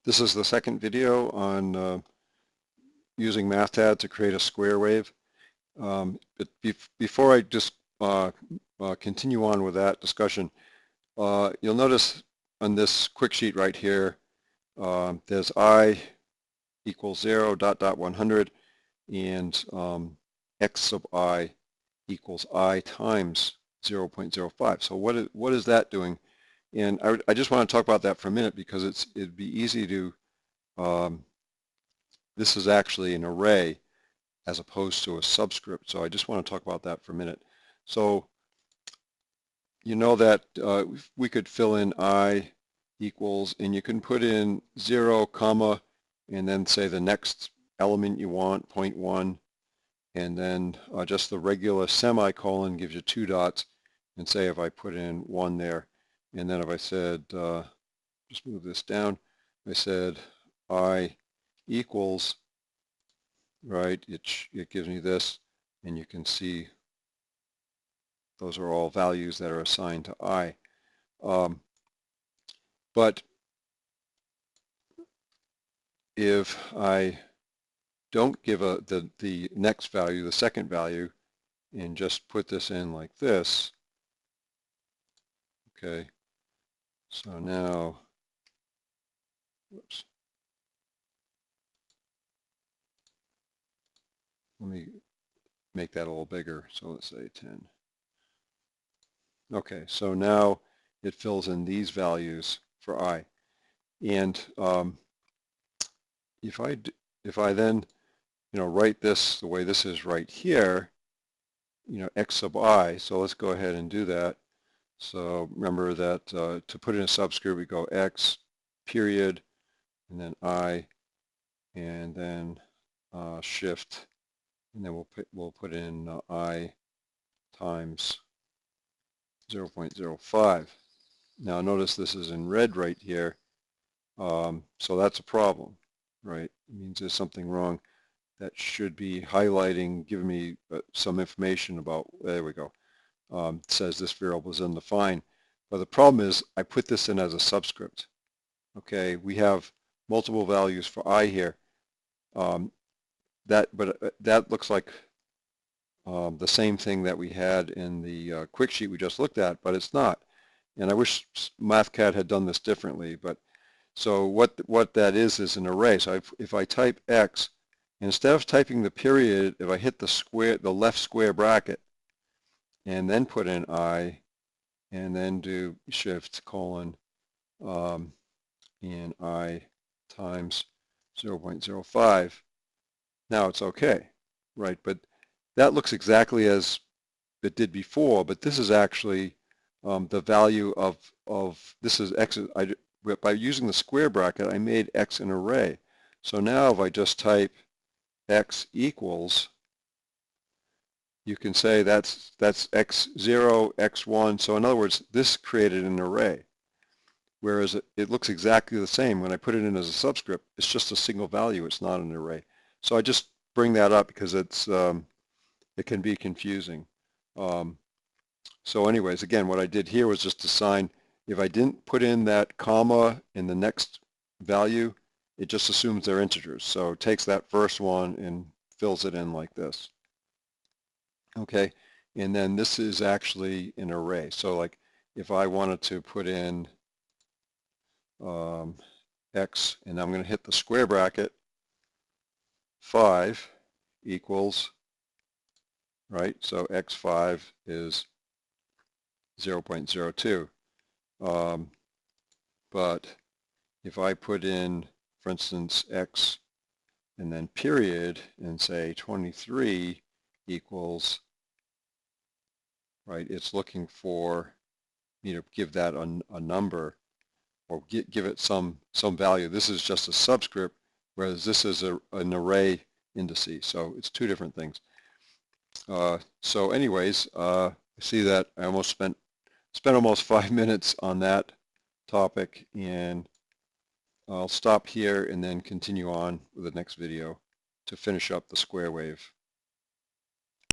This is the second video on using Mathcad to create a square wave. Before I just continue on with that discussion, you'll notice on this quick sheet right here, there's I equals 0, dot, dot, 100, and x sub I equals I times 0.05. So what is that doing? And I just want to talk about that for a minute because it'd be easy to, this is actually an array as opposed to a subscript. So I just want to talk about that for a minute. So you know that we could fill in I equals, and you can put in 0, comma, and then say the next element you want, 0.1, and then just the regular semicolon gives you 2 dots, and say if I put in 1 there, and then if I said, just move this down, I said I equals, right, it gives me this, and you can see those are all values that are assigned to I. But if I don't give the next value, the second value, and just put this in like this, okay, so now, whoops, let me make that a little bigger, so let's say 10. Okay, so now it fills in these values for I. And if I then, write this the way this is right here, x sub I, so let's go ahead and do that. So remember that to put in a subscript, we go x, period, and then I, and then shift, and then we'll put in I times 0.05. Now notice this is in red right here, so that's a problem, right? It means there's something wrong. That should be highlighting, giving me some information about, there we go. It says this variable is undefined. But the problem is I put this in as a subscript. Okay, we have multiple values for I here. That looks like the same thing that we had in the quick sheet we just looked at, but it's not. And I wish Mathcad had done this differently. But so what that is an array. So if I type x, instead of typing the period, if I hit the left square bracket and then put in I and then do shift colon and I times 0.05, now it's okay, right? But that looks exactly as it did before, but this is actually the value of this is x. By using the square bracket, I made x an array. So now if I just type x equals, you can say that's x0, x1. So in other words, this created an array, whereas it looks exactly the same. When I put it in as a subscript, it's just a single value. It's not an array. So I just bring that up because it can be confusing. So anyways, again, what I did here was just assign, if I didn't put in that comma in the next value, it just assumes they're integers. So it takes that first one and fills it in like this. Okay, and then this is actually an array. So like if I wanted to put in x, and I'm going to hit the square bracket, 5 equals, right, so x5 is 0.02. But if I put in, for instance, x and then period and say 23 equals, right, it's looking for me to give that a number or give it some value. This is just a subscript, whereas this is an array indices. So it's two different things. So anyways, I see that I almost spent almost 5 minutes on that topic, and I'll stop here and then continue on with the next video to finish up the square wave.